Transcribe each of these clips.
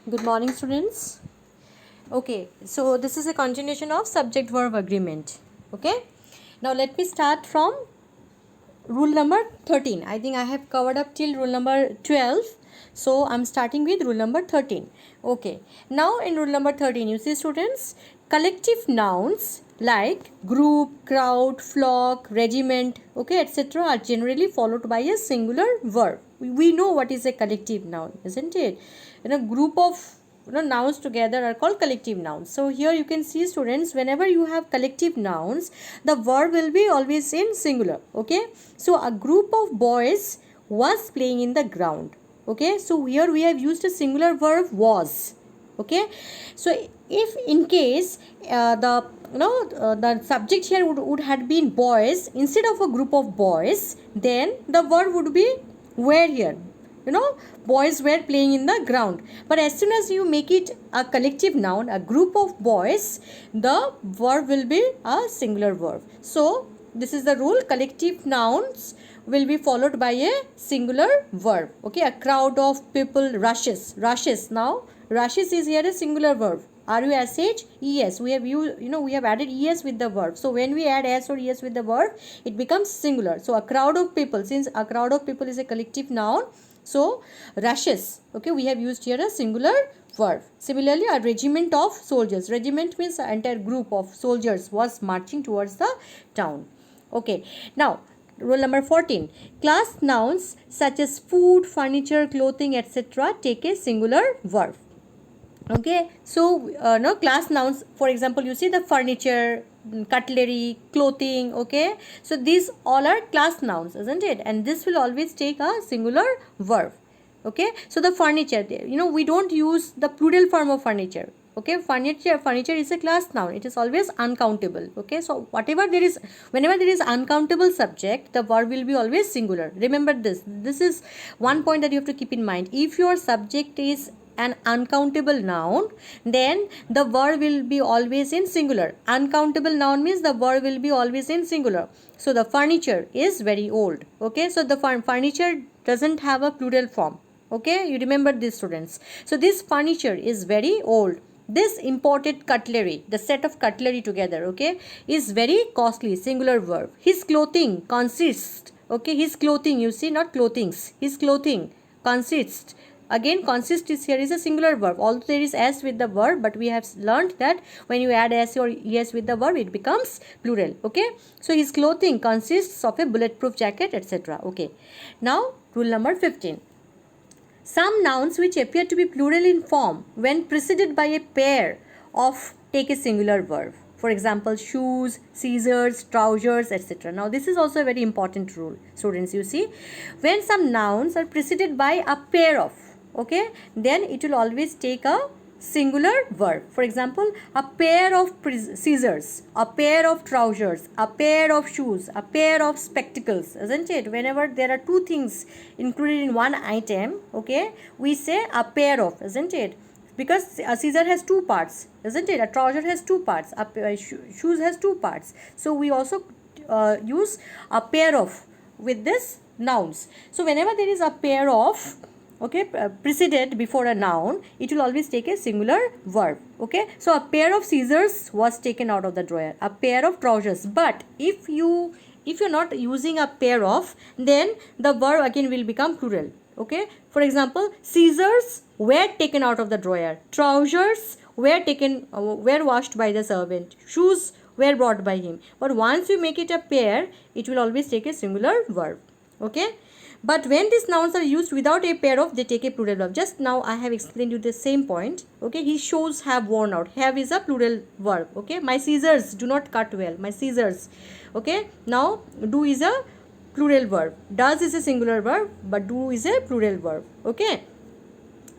Good morning, students. Okay, so this is a continuation of subject verb agreement. Okay, now let me start from rule number 13. I think I have covered up till rule number 12. So I'm starting with rule number 13. Okay, now in rule number 13, you see, students, collective nouns like group, crowd, flock, regiment, okay, etc. are generally followed by a singular verb. We know what is a collective noun, isn't it? Group of nouns together are called collective nouns. So here you can see, students, whenever you have collective nouns, the verb will be always in singular. Okay, so a group of boys was playing in the ground. Okay, so here we have used a singular verb was. Okay, so if in case the subject here would had been boys instead of a group of boys, then the verb would be were here. Boys were playing in the ground. But as soon as you make it a collective noun, a group of boys, the verb will be a singular verb. So this is the rule. Collective nouns will be followed by a singular verb. Okay, a crowd of people rushes. Now rushes is here a singular verb. rush es, we have used, we have added es with the verb. So when we add s or es with the verb, it becomes singular. So a crowd of people, since a crowd of people is a collective noun, so rushes, okay, we have used here a singular verb. Similarly, a regiment of soldiers. Regiment means an entire group of soldiers was marching towards the town. Okay, now rule number 14. Class nouns such as food, furniture, clothing, etc. take a singular verb. Okay, so class nouns, for example, you see the furniture, cutlery, clothing. Okay, so these all are class nouns, isn't it? And this will always take a singular verb. Okay, so the furniture, we don't use the plural form of furniture. Okay, furniture is a class noun. It is always uncountable. Okay, so whenever there is uncountable subject, the verb will be always singular. Remember this is one point that you have to keep in mind. If your subject is an uncountable noun, then the verb will be always in singular. Uncountable noun means the verb will be always in singular. So the furniture is very old. Okay, so the furniture doesn't have a plural form. Okay, you remember this, students. So this furniture is very old. This imported cutlery, the set of cutlery together, okay, is very costly, singular verb. His clothing consists, okay, his clothing, you see, not clothings, his clothing consists. Again, consist is here is a singular verb, although there is s with the verb, but we have learned that when you add s or es with the verb, it becomes plural. Okay, so his clothing consists of a bulletproof jacket, etc. Okay, now rule number 15. Some nouns which appear to be plural in form when preceded by a pair of take a singular verb. For example, shoes, scissors, trousers, etc. Now this is also a very important rule, students. You see, when some nouns are preceded by a pair of, okay, then it will always take a singular verb. For example, a pair of scissors, a pair of trousers, a pair of shoes, a pair of spectacles, isn't it? Whenever there are two things included in one item, okay, we say a pair of, isn't it? Because a scissor has two parts, isn't it? A trouser has two parts, a shoes has two parts. So we also use a pair of with this nouns. So whenever there is a pair of, okay, preceded before a noun, it will always take a singular verb. Okay, so a pair of scissors was taken out of the drawer, a pair of trousers. But if you're not using a pair of, then the verb again will become plural. Okay, for example, scissors were taken out of the drawer, trousers were taken were washed by the servant, shoes were brought by him. But once you make it a pair, it will always take a singular verb. Okay, but when these nouns are used without a pair of, they take a plural verb. Just now I have explained you the same point. Okay, his shoes have worn out. Have is a plural verb. Okay, my scissors do not cut well. My scissors. Okay, now do is a plural verb. Does is a singular verb, but do is a plural verb. Okay.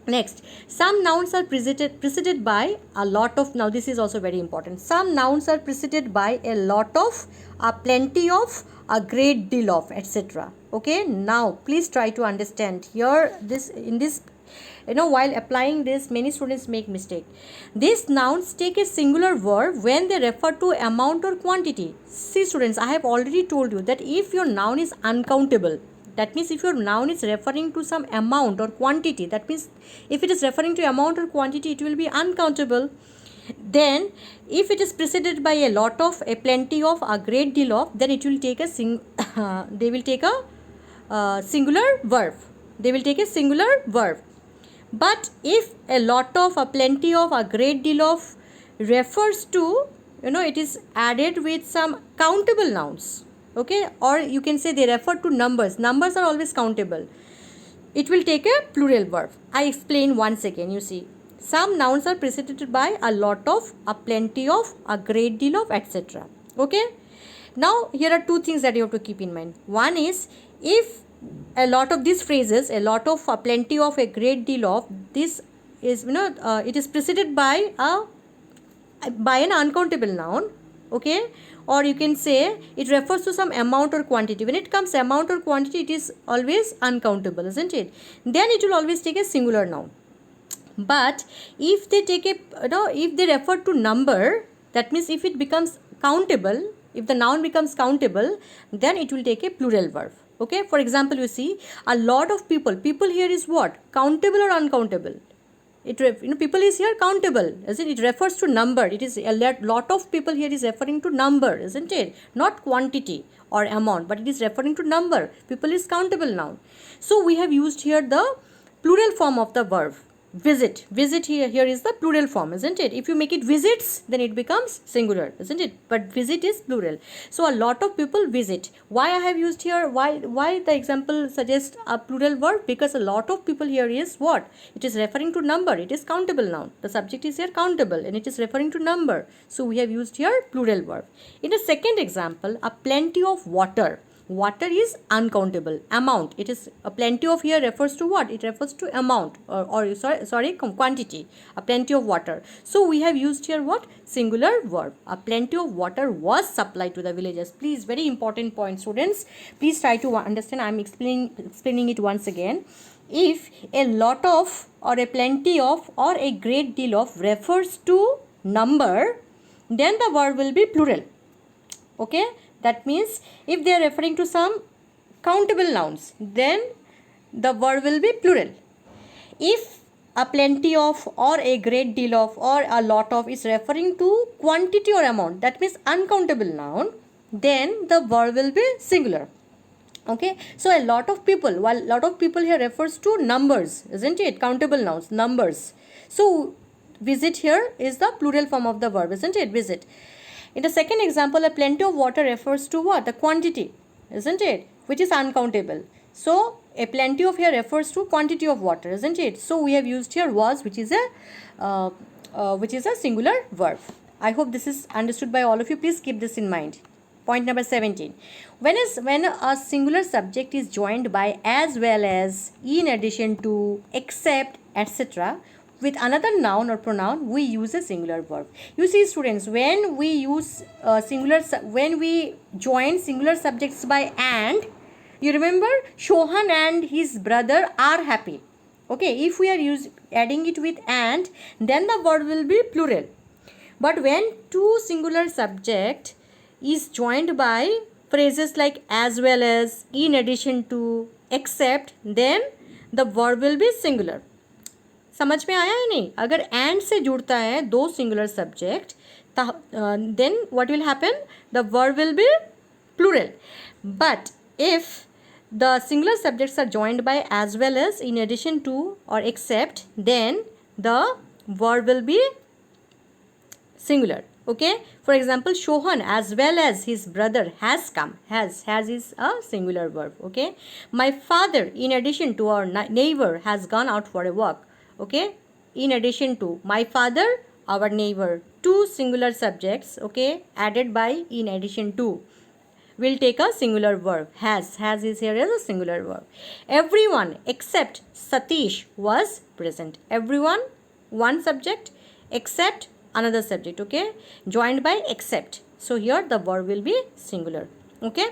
Next, some nouns are preceded by a lot of, now this is also very important. Some nouns are preceded by a lot of, a plenty of, a great deal of, etc. Okay, now please try to understand here while applying this, many students make mistake. These nouns take a singular verb when they refer to amount or quantity. See, students, I have already told you that if your noun is uncountable, That means if your noun is referring to some amount or quantity, that means if it is referring to amount or quantity, it will be uncountable. Then if it is preceded by a lot of, a plenty of, a great deal of, then it will take a they will take a singular verb. They will take a singular verb. But if a lot of, a plenty of, a great deal of refers to, it is added with some countable nouns, okay, or you can say they refer to numbers. Numbers are always countable. It will take a plural verb. I explain once again. You see, some nouns are preceded by a lot of, a plenty of, a great deal of, etc. Okay. Now here are two things that you have to keep in mind. One is, if a lot of these phrases, a lot of, a plenty of, a great deal of, this is, it is preceded by an uncountable noun, okay, or you can say it refers to some amount or quantity. When it comes amount or quantity, it is always uncountable, isn't it? Then it will always take a singular noun. But if they take if they refer to number, that means if it becomes countable, if the noun becomes countable, then it will take a plural verb. Okay, for example, you see, a lot of people. People here is what? Countable or uncountable? People is here countable, isn't it? It refers to number. It is a lot of people here is referring to number, isn't it? Not quantity or amount, but it is referring to number. People is countable noun. So we have used here the plural form of the verb. Visit. Visit here is the plural form, isn't it? If you make it visits, then it becomes singular, isn't it? But visit is plural. So a lot of people visit. Why I have used here? Why the example suggests a plural verb? Because a lot of people here is what? It is referring to number. It is countable noun. The subject is here countable and it is referring to number. So we have used here plural verb. In the second example, a plenty of water. Water is uncountable. Amount. It is a plenty of here refers to what? It refers to amount or quantity. A plenty of water. So we have used here what? Singular verb. A plenty of water was supplied to the villagers. Please, very important point, students. Please try to understand. I am explaining it once again. If a lot of, or a plenty of, or a great deal of refers to number, then the verb will be plural. Okay. That means if they are referring to some countable nouns, then the verb will be plural. If a plenty of, or a great deal of, or a lot of is referring to quantity or amount, that means uncountable noun, then the verb will be singular. Okay, so a lot of people, while lot of people here refers to numbers, isn't it? Countable nouns, numbers. So visit here is the plural form of the verb, isn't it? Visit. In the second example, a plenty of water refers to what? The quantity, isn't it? Which is uncountable. So a plenty of here refers to quantity of water, isn't it? So we have used here was, which is a singular verb. I hope this is understood by all of you. Please keep this in mind. Point number 17. When a singular subject is joined by as well as, in addition to, except, etc., with another noun or pronoun, we use a singular verb. You see, students, when we use when we join singular subjects by and, you remember Shohan and his brother are happy. Okay, if we are adding it with and, then the verb will be plural. But when two singular subject is joined by phrases like as well as, in addition to, except, then the verb will be singular. समझ में आया है नहीं? अगर and से जुड़ता है दो singular subject, then what will happen? The verb will be plural. But if the singular subjects are joined by as well as, in addition to, or except, then the verb will be singular. Okay, for example, Shohan as well as his brother has come. Has is a singular verb. Okay, my father, in addition to our neighbor, has gone out for a walk. Okay, in addition to, my father, our neighbor, two singular subjects, okay, added by in addition to, will take a singular verb. Has is here as a singular verb. Everyone except Satish was present. Everyone, one subject, except another subject, okay, joined by except. So here the verb will be singular. Okay.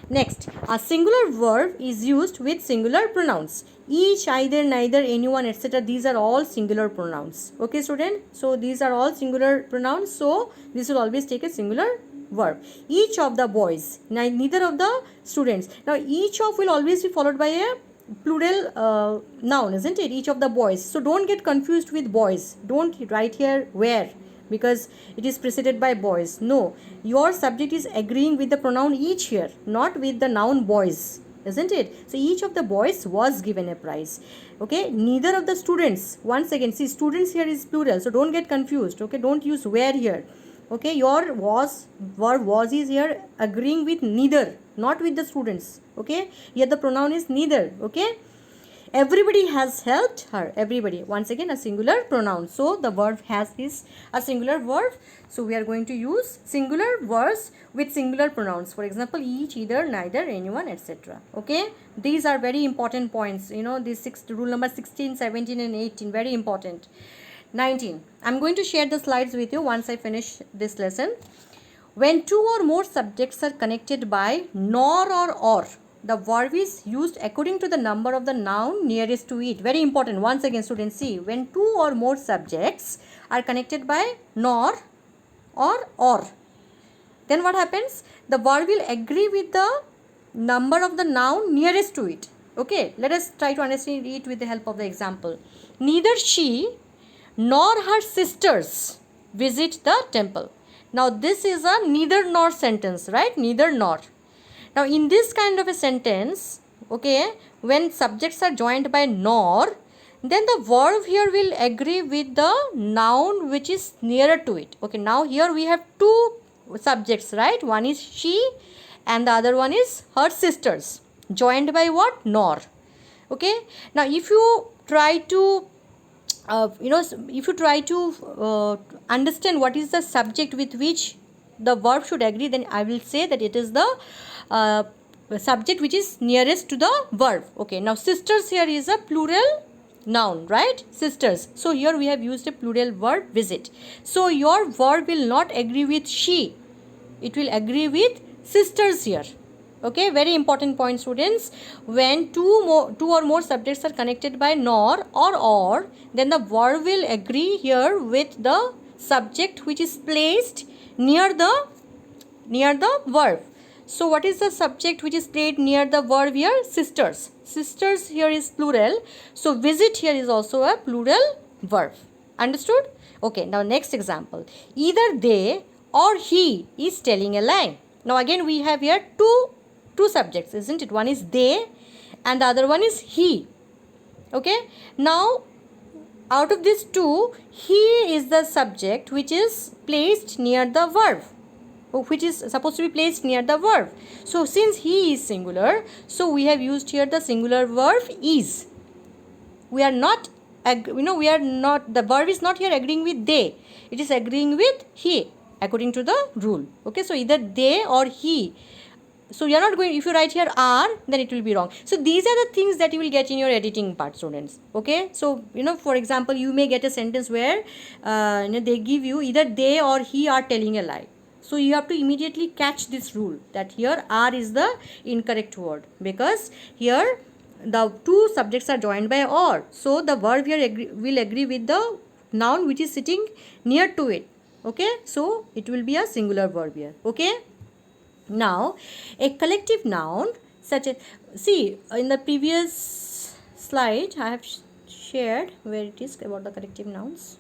Next, a singular verb is used with singular pronouns. Each, either, neither, anyone, etc. These are all singular pronouns. Okay, student? So these are all singular pronouns. So this will always take a singular verb. Each of the boys, neither of the students. Now each of will always be followed by a plural noun, isn't it? Each of the boys. So don't get confused with boys. Don't write here where, because it is preceded by boys. No, your subject is agreeing with the pronoun each here, not with the noun boys, isn't it? So each of the boys was given a prize. Okay, neither of the students. Once again, see, students here is plural, so don't get confused. Okay, don't use where here. Okay, your was, verb was is here agreeing with neither, not with the students. Okay, here the pronoun is neither. Okay, everybody has helped her. Everybody, once again a singular pronoun, so the verb is a singular verb. So we are going to use singular verbs with singular pronouns. For example, each, either, neither, anyone, etc. Okay, these are very important points. You know, these rule number 16, 17 and 18, very important. 19, I'm going to share the slides with you once I finish this lesson. When two or more subjects are connected by nor or, the verb is used according to the number of the noun nearest to it. Very important. Once again, students, see, when two or more subjects are connected by nor or, then what happens? The verb will agree with the number of the noun nearest to it. Okay, let us try to understand it with the help of the example. Neither she nor her sisters visit the temple. Now this is a neither nor sentence, right? Neither nor. Now in this kind of a sentence, okay, when subjects are joined by nor, then the verb here will agree with the noun which is nearer to it. Okay, now here we have two subjects, right? One is she and the other one is her sisters, joined by what? Nor. Okay, now if you try to if you try to understand what is the subject with which the verb should agree, then I will say that it is the subject which is nearest to the verb. Okay, now sisters here is a plural noun, right? Sisters. So here we have used a plural verb, visit. So your verb will not agree with she, it will agree with sisters here. Okay, very important point, students. When two or more subjects are connected by nor or, then the verb will agree here with the subject which is placed near the verb. So what is the subject which is placed near the verb here? Sisters. Sisters here is plural. So visit here is also a plural verb. Understood? Okay, now next example. Either they or he is telling a lie. Now again we have here two subjects, isn't it? One is they and the other one is he. Okay, now out of these two, he is the subject which is placed near the verb, which is supposed to be placed near the verb. So since he is singular, so we have used here the singular verb is. We are not, the verb is not here agreeing with they, it is agreeing with he according to the rule. Okay, so either they or he. So you are not going, if you write here are, then it will be wrong. So these are the things that you will get in your editing part, students. Okay, so for example, you may get a sentence where they give you either they or he are telling a lie. So you have to immediately catch this rule that here are is the incorrect word, because here the two subjects are joined by or. So the verb here will agree with the noun which is sitting near to it. Okay, so it will be a singular verb here. Okay. Now, a collective noun such as, see, in the previous slide I have shared where it is about the collective nouns.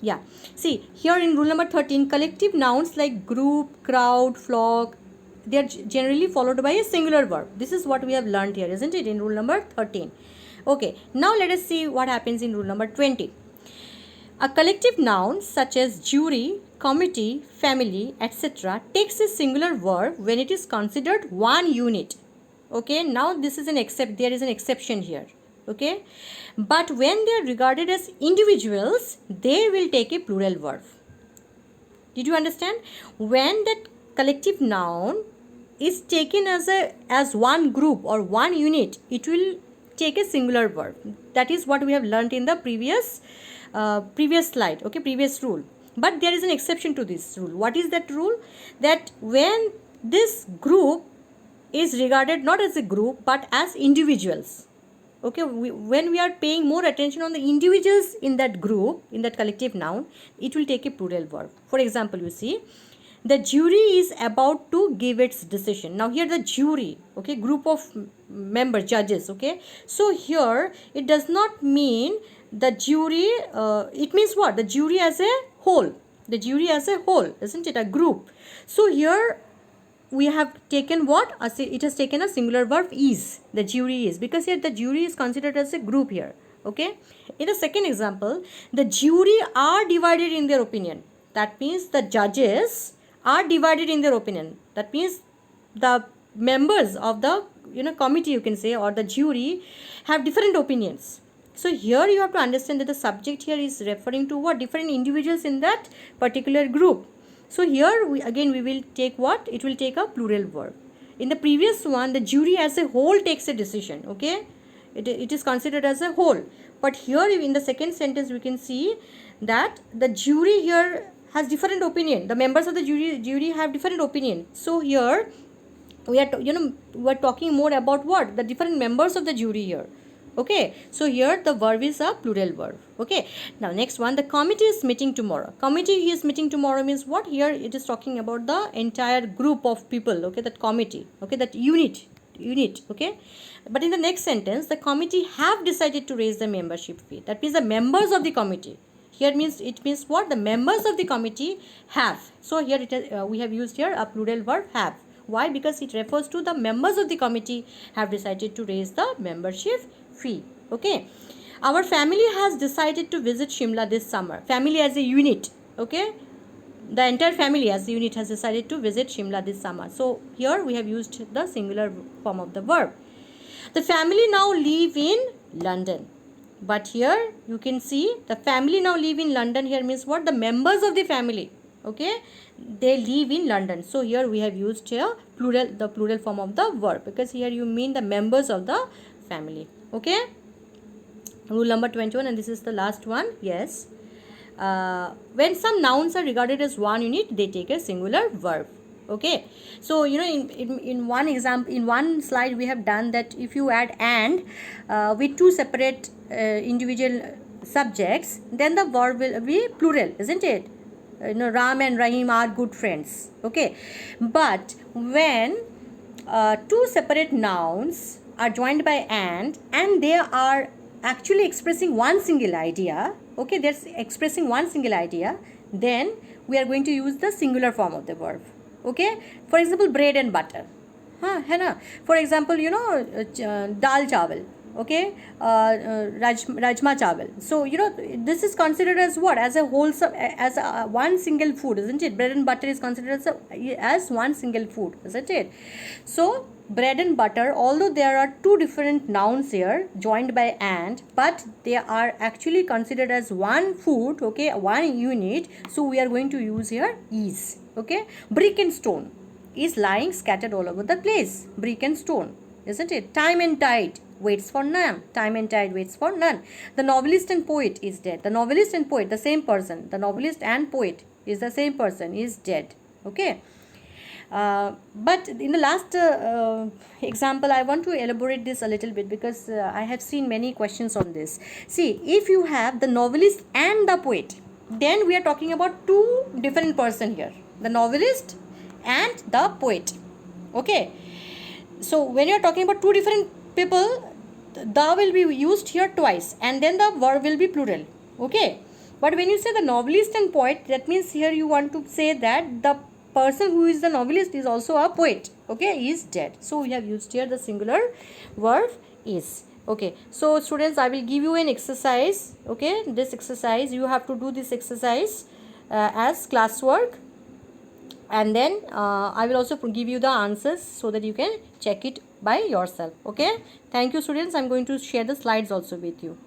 Yeah, see, here in rule number 13, collective nouns like group, crowd, flock, they are generally followed by a singular verb. This is what we have learned here, isn't it, in rule number 13. Okay, now let us see what happens in rule number 20. A collective noun such as jury, committee, family, etc. takes a singular verb when it is considered one unit. Okay, now this is there is an exception here. Okay, but when they are regarded as individuals, they will take a plural verb. Did you understand? When that collective noun is taken as one group or one unit, it will take a singular verb. That is what we have learnt in the previous slide. Okay, previous rule. But there is an exception to this rule. What is that rule? That when this group is regarded not as a group but as individuals. Okay, when we are paying more attention on the individuals in that group, in that collective noun, it will take a plural verb. For example, you see, the jury is about to give its decision. Now here the jury, okay, group of members, judges, okay. So here it does not mean the jury, it means what? The jury as a whole. The jury as a whole, isn't it? A group. So here we have taken what? It has taken a singular verb is. The jury is, because here the jury is considered as a group here. Okay. In the second example, the jury are divided in their opinion. That means the judges are divided in their opinion. That means the members of the committee, you can say, or the jury have different opinions. So here you have to understand that the subject here is referring to what? Different individuals in that particular group. So here we will take what? It will take a plural verb. In the previous one, the jury as a whole takes a decision. Okay, it is considered as a whole. But here in the second sentence we can see that the jury here has different opinion. The members of the jury have different opinion. So here we are talking more about what? The different members of the jury here. Okay, so here the verb is a plural verb. Okay, now next one, the committee is meeting tomorrow. Committee is meeting tomorrow means what? Here it is talking about the entire group of people. Okay, that committee. Okay, that unit. Okay, but in the next sentence, the committee have decided to raise the membership fee. That means the members of the committee. Here means what? The members of the committee have. So here we have used here a plural verb have. Why? Because it refers to the members of the committee have decided to raise the membership fee. Okay, our family has decided to visit Shimla this summer. Family as a unit. Okay, the entire family as a unit has decided to visit Shimla this summer. So here we have used the singular form of the verb. The family now live in London. But here you can see the family now live in London. Here means what? The members of the family. Okay, they live in London. So here we have used here the plural form of the verb, because here you mean the members of the family. Okay, rule number 21, and this is the last one. Yes, when some nouns are regarded as one unit, they take a singular verb. Okay, so in one example, in one slide we have done that if you add and with two separate individual subjects, then the verb will be plural, isn't it? Ram and Rahim are good friends. Okay, but when two separate nouns are joined by and they are actually expressing one single idea, okay, they're expressing one single idea, then we are going to use the singular form of the verb. Okay, for example, bread and butter. है ना? For example, dal chawal. Okay, rajma chawal. So this is considered as what? As a wholesome, as a one single food, isn't it? Bread and butter is considered as one single food, isn't it? So bread and butter, although there are two different nouns here joined by and, but they are actually considered as one food. Okay, one unit. So we are going to use here is. Okay, brick and stone is lying scattered all over the place. Brick and stone, isn't it? Time and tide waits for none. Time and tide waits for none. The novelist and poet is dead. The novelist and poet, the same person. The novelist and poet is the same person, is dead. Okay. But in the last example, I want to elaborate this a little bit, because I have seen many questions on this. See, if you have the novelist and the poet, then we are talking about two different person here. The novelist and the poet. Okay, so when you are talking about two different people, the will be used here twice, and then the verb will be plural. Okay, but when you say the novelist and poet, that means here you want to say that the person who is the novelist is also a poet. Okay, is dead. So we have used here the singular verb is. Okay, so students, I will give you an exercise. Okay, this exercise, you have to do this exercise as classwork, and then I will also give you the answers so that you can check it by yourself. Okay, thank you students. I'm going to share the slides also with you.